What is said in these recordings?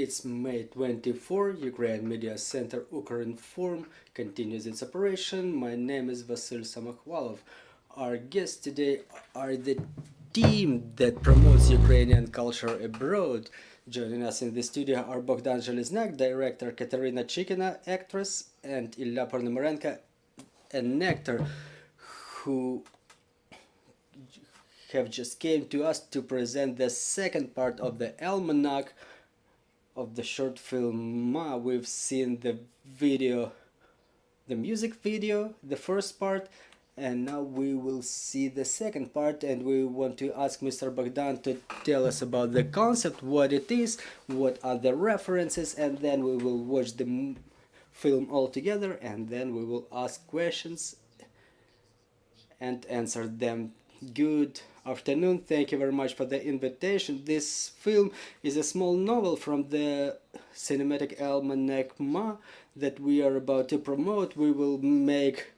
It's May 24. Ukraine Media Center Ukraine Forum continues its operation. My name is Vasyl Samakhvalov. Our guests today are the team that promotes Ukrainian culture abroad. Joining us in the studio are Bohdan, Zheleznyak, director, Kateryna Chikina, actress, and Illia Ponomarenko, an actor who have just came to us to present the second part of the almanac of the short film Ma. We've seen the video, the music video, the first part, and now we will see the second part, and we want to ask Mr. Bohdan to tell us about the concept, what it is, what are the references, and then we will watch the film all together, and then we will ask questions and answer them. Good afternoon, thank you very much for the invitation. This film is a small novel from the cinematic almanac Ma that we are about to promote. We will make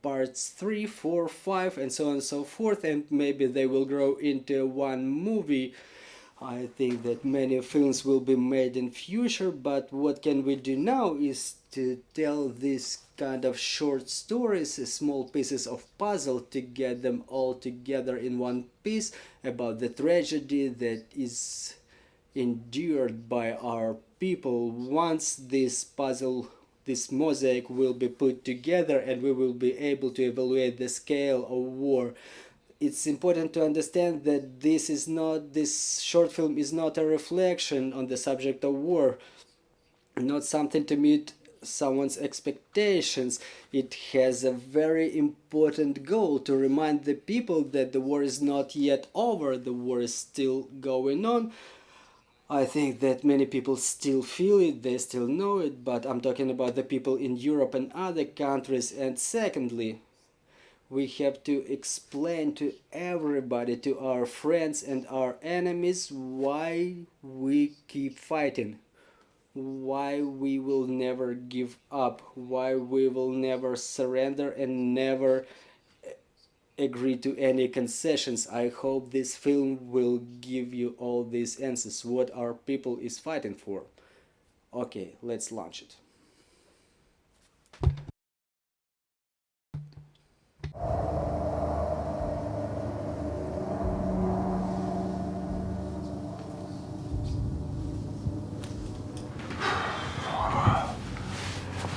parts 3, 4, 5 and so on and so forth, and maybe they will grow into one movie. I think that many films will be made in future, but what can we do now is to tell this kind of short stories, small pieces of puzzle, to get them all together in one piece about the tragedy that is endured by our people. Once this puzzle, this mosaic will be put together, and we will be able to evaluate the scale of war. It's important to understand that this short film is not a reflection on the subject of war, not something to meet someone's expectations. It has a very important goal to remind the people that the war is not yet over, the war is still going on. I think that many people still feel it, they still know it, but I'm talking about the people in Europe and other countries. And secondly, we have to explain to everybody, to our friends and our enemies, why we keep fighting, why we will never give up, why we will never surrender and never agree to any concessions. I hope this film will give you all these answers, what our people is fighting for. Okay, let's launch it.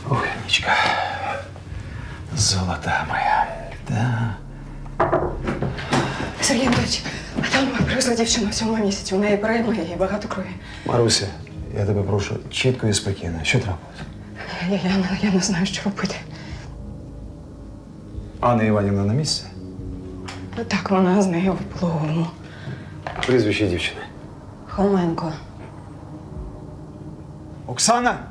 Умничка. Золотая моя. Да. Сергій Анатольович, а там ми привезли дівчину в 7-му місяці. У неї перейми і багато крові. Маруся, я тебе прошу, чітко і спокійно. Що трапилось? Я не знаю, що робити. Анна Іванівна на місці? Так, вона з нею в пологовому. Прізвище дівчини. Хоменко. Оксана!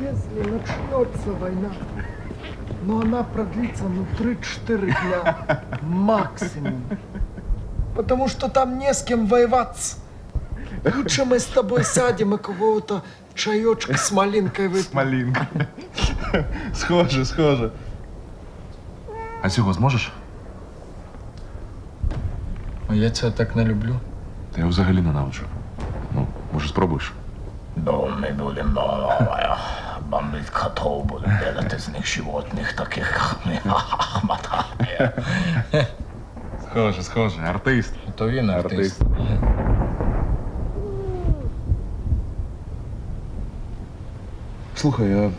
Если начнется война, но она продлится 3-4 дня максимум. Потому что там не с кем воеваться. Лучше мы с тобой сядем и какого-то чаечка с малинкой выпьем. Малинка. Схоже, схоже. А цього зможеш? Я це так не люблю. Та я взагалі ненавиджу. Ну, може, спробуєш? Ми будемо бомбити котов, будемо делати з них животних, таких як ми. Ахмата. Схоже, схоже. Артист. То він артист. Слухай, а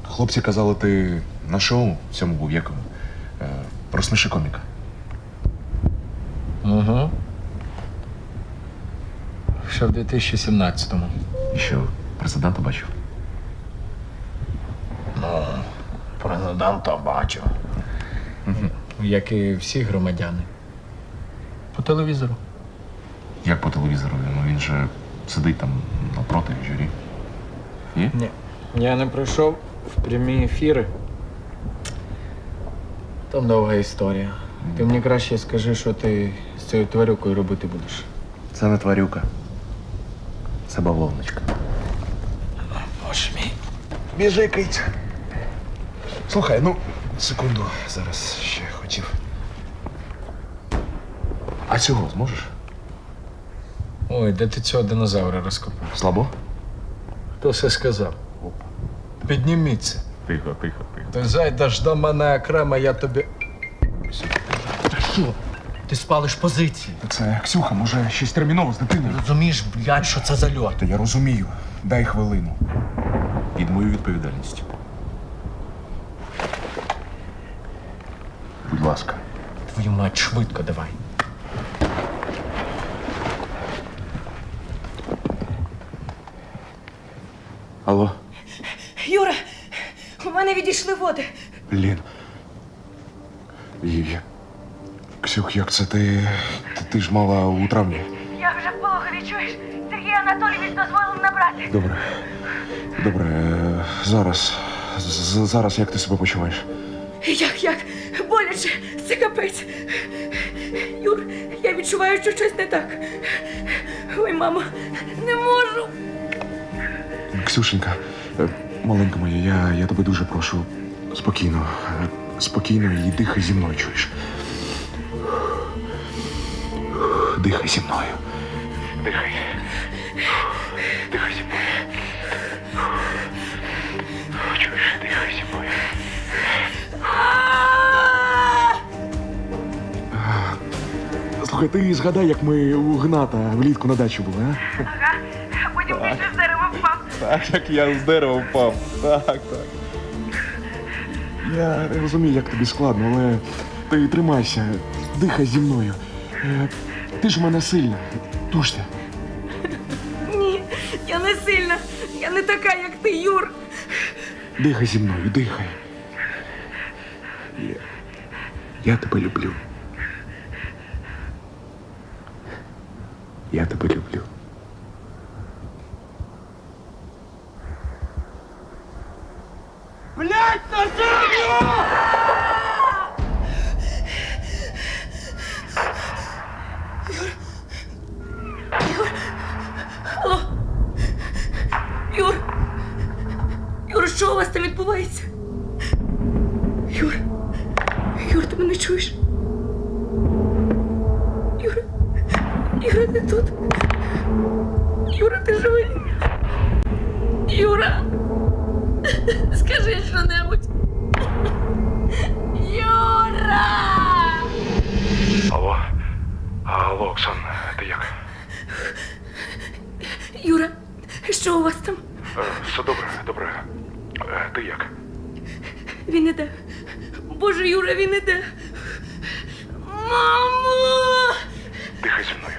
хлопці казали, ти на шоу в цьому був якому? Розсміши коміка. Угу. Ще в 2017-му. І що, президента бачив? Ну, президента бачив. Як і всі громадяни. По телевізору. Як по телевізору? Ну він же сидить там напроти журі. Ні? Ні. Я не прийшов в прямі ефіри. Там довга історія. Ти мені краще скажи, що ти з цією тварюкою робити будеш. Це не тварюка. Це бавовночка. Боже мій. Біжи, киця. Слухай, ну, секунду, зараз ще хотів. А цього зможеш? Ой, де ти цього динозавра розкопав? Слабо? Хто все сказав? Підніміться. Тихо. Ти зайдеш до мене окремо, я тобі... Та що? Ти спалиш позиції. Це Ксюха, може, щось терміново з дитиною? Розумієш, блядь, що це за льот? Та я розумію. Дай хвилину. Під мою відповідальність. Будь ласка. Твою мать, швидко давай. Алло? Юра, у мене відійшли води. Лін. Ксюх, як це ти? Ти ж мала у травні. Я вже в пологові, чуєш? Сергій Анатолійович дозволив набрати. Добре, зараз як ти себе почуваєш? Як? Боляче, це капець. Юр, я відчуваю, що щось не так. Ой, мамо, не можу. Ксюшенька, маленька моя, я тебе дуже прошу, спокійно і дихай зі мною, чуєш? Дихай зі мною. Дихай зі мною. Чуєш, дихай зі мною. Слухай, ти згадай, як ми у Гната влітку на дачі були, а? Ага, потім більше з дерева впав. Так, як я з дерева впав. Так. Я розумію, як тобі складно, але ти тримайся, дихай зі мною. Ти ж у мене сильна. Тушся. Ні, я не сильна. Я не така, як ти, Юр. Дихай зі мною, дихай. Я тебе люблю. Я тебе люблю. Блядь, на землю! Алло. Юр, що у вас там відбувається? Юр, ти мене чуєш? Юра, ти тут? Юра, ти живий? Юра! Скажи що-небудь. Юра! Алло, Оксан, ти як? Юра, що у вас там? Все добре. Ти як? Він іде. Боже, Юра, він іде. Мамо! Дихай зі мною.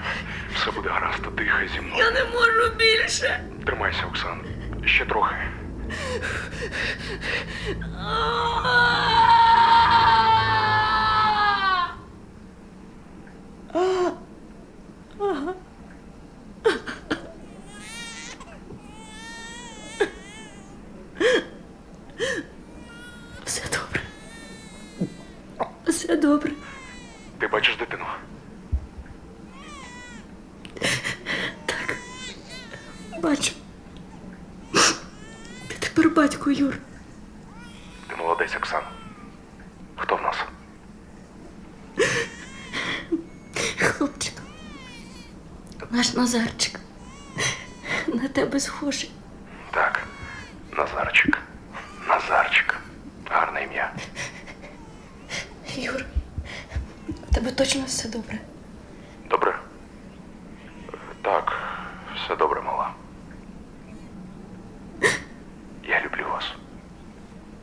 Все буде гаразд, дихай зі мною. Я не можу більше. Тримайся, Оксан. Ще трохи. Все добре. Ти бачиш дитину? Так. Бачу. Ти тепер батько, Юр. Ти молодець, Оксан. Хто в нас? Хлопчик. Наш Назарчик. На тебе схожий. Так, Назарчик. Гарне ім'я. Юр, у тебе точно все добре? Добре? Так, все добре, мала. Я люблю вас.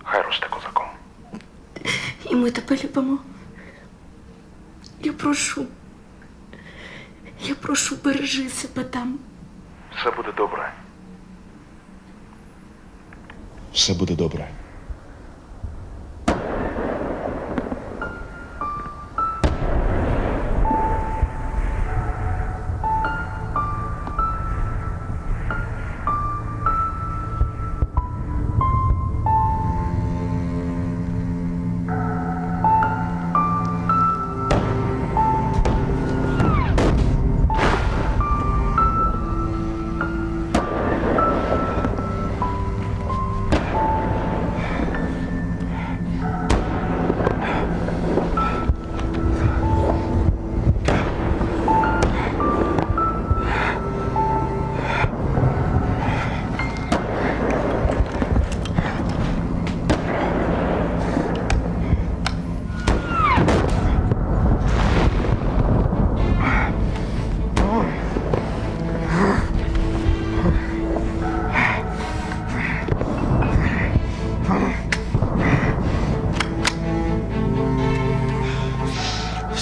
Хай росте козаком. І ми тебе любимо. Я прошу, бережи себе там. Все буде добре. Все буде добре.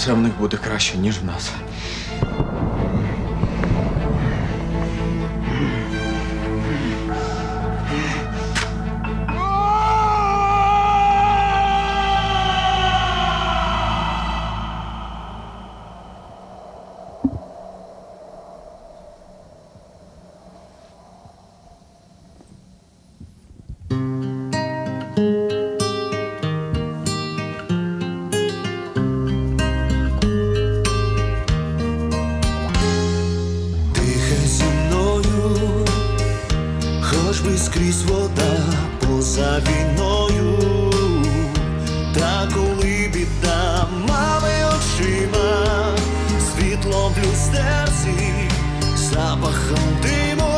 все в них буде краще, ніж в нас. Скрізь вода поза війною, та коли біда мами очима, світло в люстерці, запахом диму,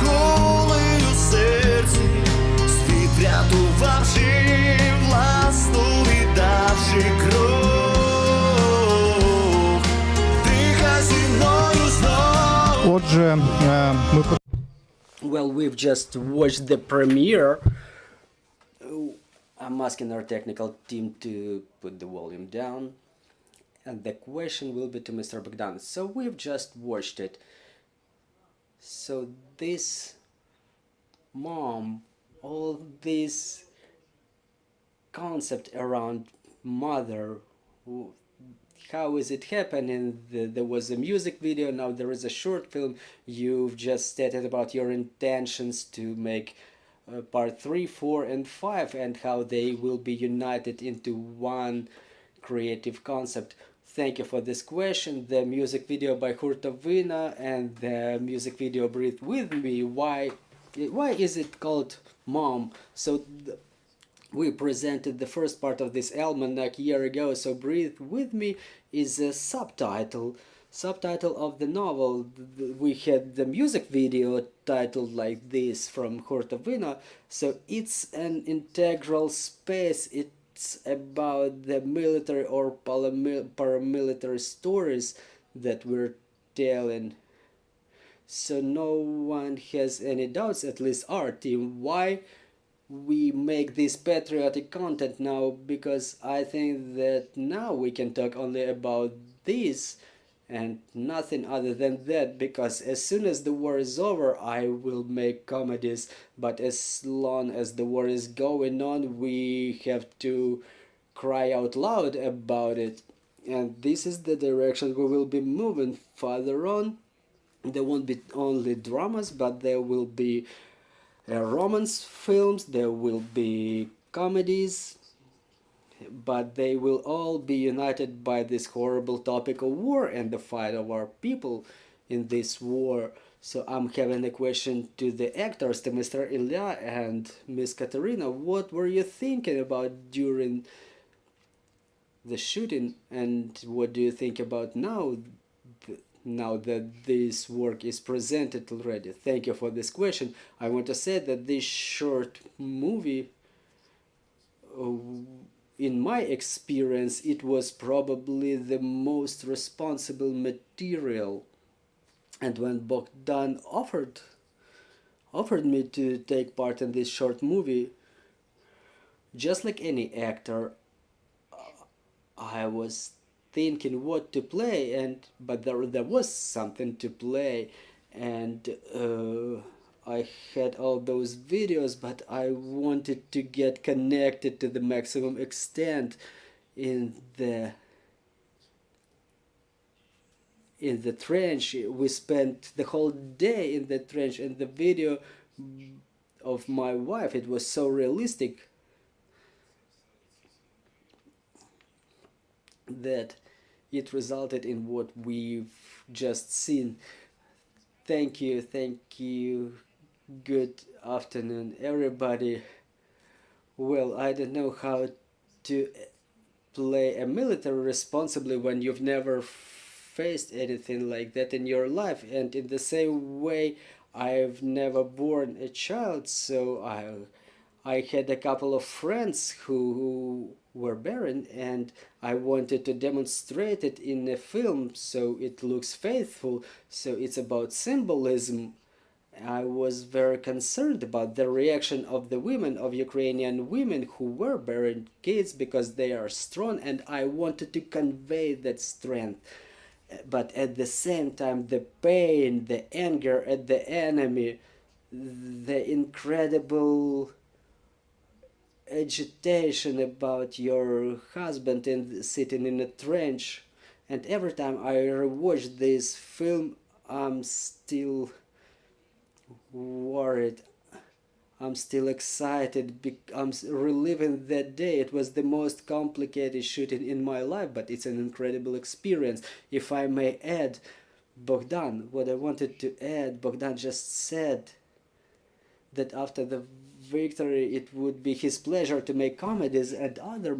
кулею в серці, світ врятувавши, власну віддавши кров, дихай зі мною знов. Отже, ми Well, we've just watched the premiere. I'm asking our technical team to put the volume down. And the question will be to Mr. Bohdan. So we've just watched it. So this mom, all this concept around mother, how is it happening? There was a music video, now there is a short film. You've just stated about your intentions to make part 3, 4 and 5 and how they will be united into one creative concept. Thank you for this question. The music video by Kateryna and the music video Breathe With Me. Why is it called Mom? So we presented the first part of this almanac a year ago, so Breathe With Me is a subtitle of the novel. We had the music video titled like this from Kateryna, so it's an integral space. It's about the military or paramilitary stories that we're telling. So no one has any doubts, at least our team, why we make this patriotic content now, because I think that now we can talk only about this and nothing other than that, because as soon as the war is over I will make comedies, but as long as the war is going on we have to cry out loud about it, and this is the direction we will be moving further on. There won't be only dramas, but there will be romance films, there will be comedies, but they will all be united by this horrible topic of war and the fight of our people in this war. So I'm having a question to the actors, to Mr. Illia and Miss Kateryna. What were you thinking about during the shooting, and what do you think about now that this work is presented already? Thank you for this question. I want to say that this short movie, in my experience, it was probably the most responsible material. And when Bohdan offered me to take part in this short movie, just like any actor, I was thinking what to play, but there was something to play, and I had all those videos, but I wanted to get connected to the maximum extent in the trench. We spent the whole day in the trench, and the video of my wife, it was so realistic that it resulted in what we've just seen. Thank you. Good afternoon, everybody. Well, I don't know how to play a military responsibly when you've never faced anything like that in your life, and in the same way I've never born a child, so I had a couple of friends who were barren, and I wanted to demonstrate it in a film so it looks faithful. So it's about symbolism, I was very concerned about the reaction of the women, of Ukrainian women who were bearing kids, because they are strong, and I wanted to convey that strength. But at the same time, the pain, the anger at the enemy, the incredible agitation about your husband sitting in a trench. And every time I rewatch this film, I'm still worried. I'm still excited. I'm reliving that day. It was the most complicated shooting in my life, but it's an incredible experience. If I may add, Bohdan, what I wanted to add, Bohdan just said that after the victory it would be his pleasure to make comedies and other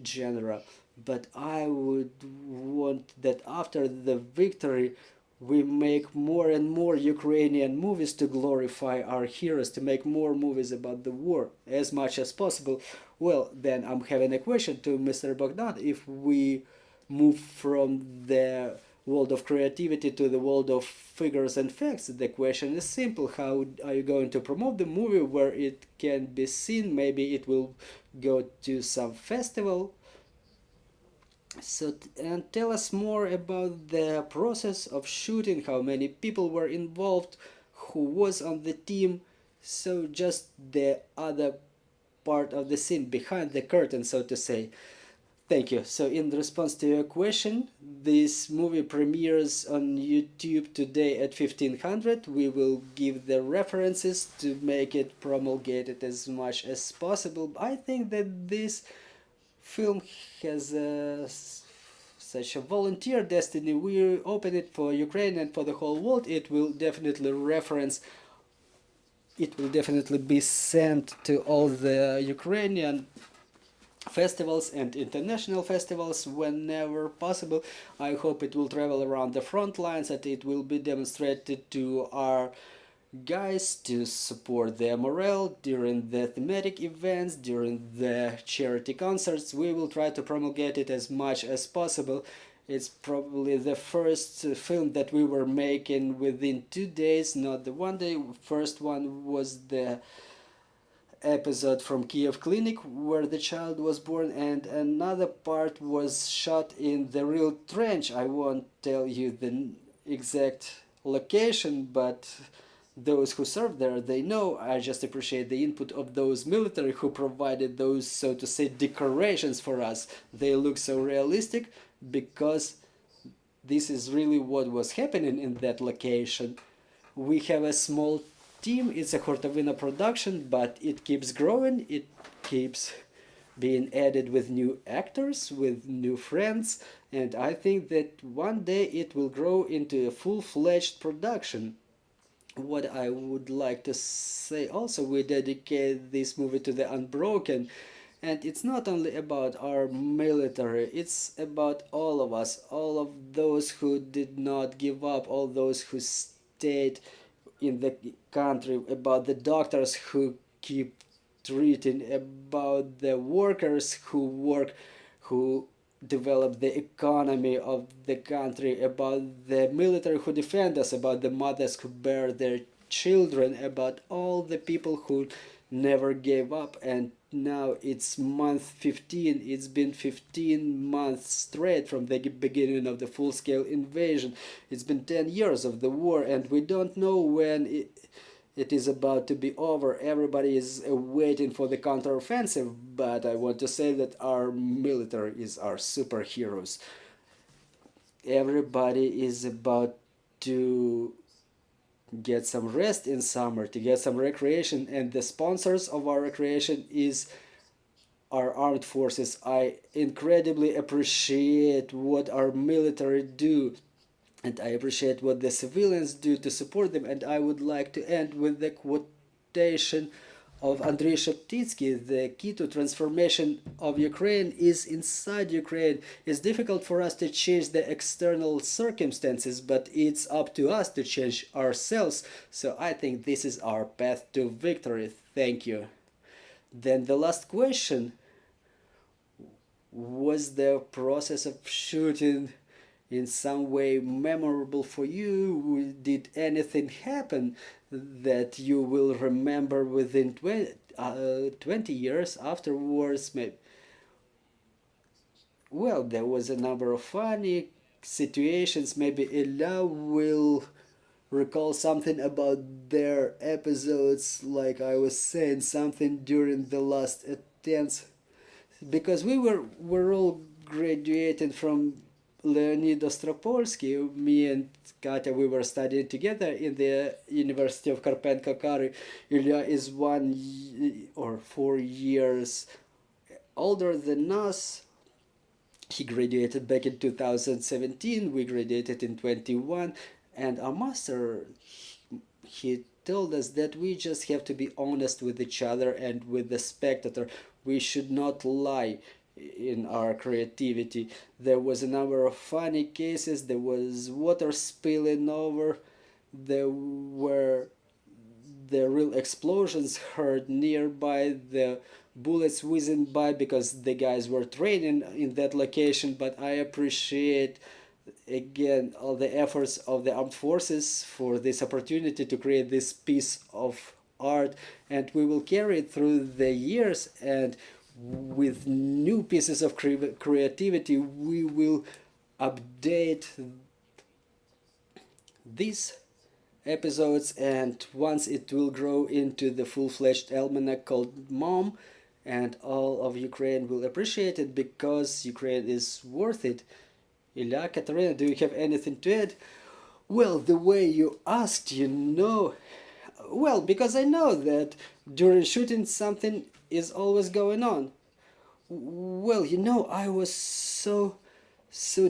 genre, but I would want that after the victory we make more and more Ukrainian movies to glorify our heroes, to make more movies about the war as much as possible. Well, then I'm having a question to Mr. Bohdan. If we move from the world of creativity to the world of figures and facts, the question is simple. How are you going to promote the movie where it can be seen? Maybe it will go to some festival. So, and tell us more about the process of shooting, how many people were involved, who was on the team, so just the other part of the scene, behind the curtain, so to say. Thank you. So in response to your question, this movie premieres on YouTube today at 1500. We will give the references to make it promulgated as much as possible. I think that this film has such a volunteer destiny. We open it for Ukraine and for the whole world. It will definitely be sent to all the Ukrainian festivals and international festivals whenever possible. I hope it will travel around the front lines, and it will be demonstrated to our guys to support their morale during the thematic events, during the charity concerts. We will try to promulgate it as much as possible. It's probably the first film that we were making within 2 days, not the one day. First one was the episode from Kyiv clinic where the child was born, and another part was shot in the real trench. I won't tell you the exact location, but those who served there, they know. I just appreciate the input of those military who provided those, so to say, decorations for us. They look so realistic because this is really what was happening in that location. We have a small team. It's a Kateryna production, but it keeps growing. It keeps being added with new actors, with new friends, and I think that one day it will grow into a full-fledged production. What I would like to say also, we dedicate this movie to the unbroken, and it's not only about our military, it's about all of us, all of those who did not give up, all those who stayed in the country, about the doctors who keep treating, about the workers who work, who develop the economy of the country, about the military who defend us, about the mothers who bear their children, about all the people who never gave up. And now it's month 15. It's been 15 months straight from the beginning of the full-scale invasion. It's been 10 years of the war, and we don't know when it is about to be over. Everybody is waiting for the counteroffensive, but I want to say that our military is our superheroes. Everybody is about to get some rest in summer, to get some recreation, and the sponsors of our recreation is our armed forces. I incredibly appreciate what our military do, and I appreciate what the civilians do to support them. And I would like to end with the quotation of Andrei Sheptitsky: the key to transformation of Ukraine is inside Ukraine. It's difficult for us to change the external circumstances, but it's up to us to change ourselves. So I think this is our path to victory. Thank you. Then the last question was the process of shooting in some way memorable for you? Did anything happen that you will remember within 20 years afterwards? Maybe. Well, there was a number of funny situations. Maybe Illia will recall something about their episodes, like I was saying something during the last attempts, because we're all graduating from Leonid Ostropolsky. Me and Katya, we were studying together in the University of Karpenko-Kary. Ilya is 4 years older than us. He graduated back in 2017, we graduated in 21, and our master, he told us that we just have to be honest with each other and with the spectator. We should not lie in our creativity. There was a number of funny cases, there was water spilling over, there were the real explosions heard nearby, the bullets whizzing by, because the guys were training in that location. But I appreciate again all the efforts of the armed forces for this opportunity to create this piece of art, and we will carry it through the years, and with new pieces of creativity we will update these episodes, and once it will grow into the full-fledged almanac called Mom, and all of Ukraine will appreciate it, because Ukraine is worth it. Ilya, Kateryna, do you have anything to add? Well, the way you asked, well, because I know that during shooting something is always going on. Well, I was so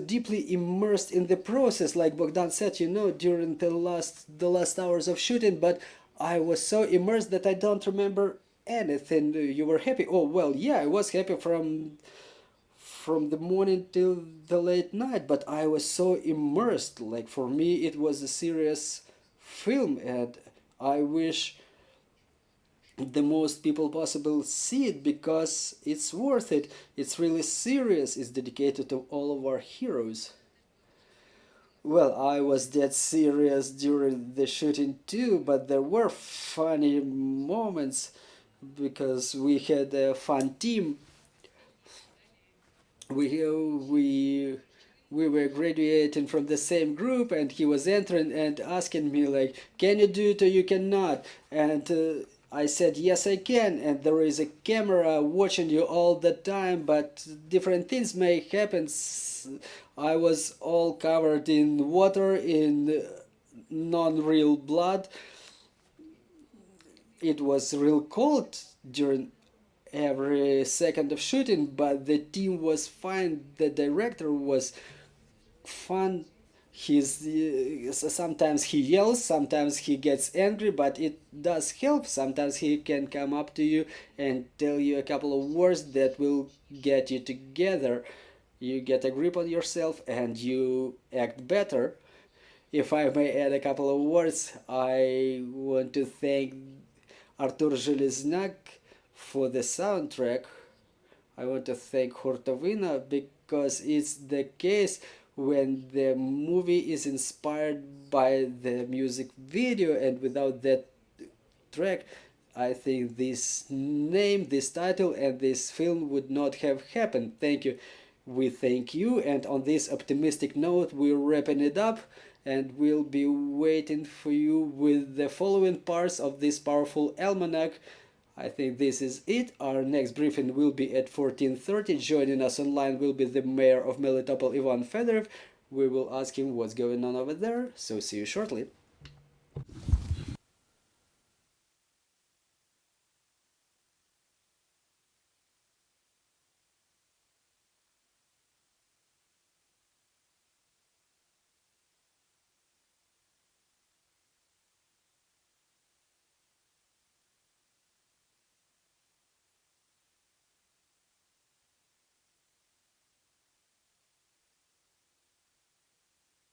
deeply immersed in the process, like Bohdan said, during the last hours of shooting, but I was so immersed that I don't remember anything. You were happy? Oh, well, yeah, I was happy from the morning till the late night, but I was so immersed. Like, for me it was a serious film, and I wish the most people possible see it, because it's worth it. It's really serious. It's dedicated to all of our heroes. Well, I was that serious during the shooting too, but there were funny moments, because we had a fun team. We were graduating from the same group, and he was entering and asking me, like, can you do it or you cannot? And I said, yes, I can, and there is a camera watching you all the time, but different things may happen. I was all covered in water, in non-real blood. It was real cold during every second of shooting, but the team was fine. The director was fun. Sometimes he yells, sometimes he gets angry, but it does help. Sometimes he can come up to you and tell you a couple of words that will get you together. You get a grip on yourself and you act better. If I may add a couple of words, I want to thank Artur Zheleznyak for the soundtrack. I want to thank Hurtovina, because it's the case when the movie is inspired by the music video, and without that track, I think this name, this title, and this film would not have happened. Thank you. We thank you, and on this optimistic note, we're wrapping it up, and we'll be waiting for you with the following parts of this powerful almanac. I think this is it. Our next briefing will be at 14:30. Joining us online will be the mayor of Melitopol, Ivan Fedorev. We will ask him what's going on over there, so see you shortly.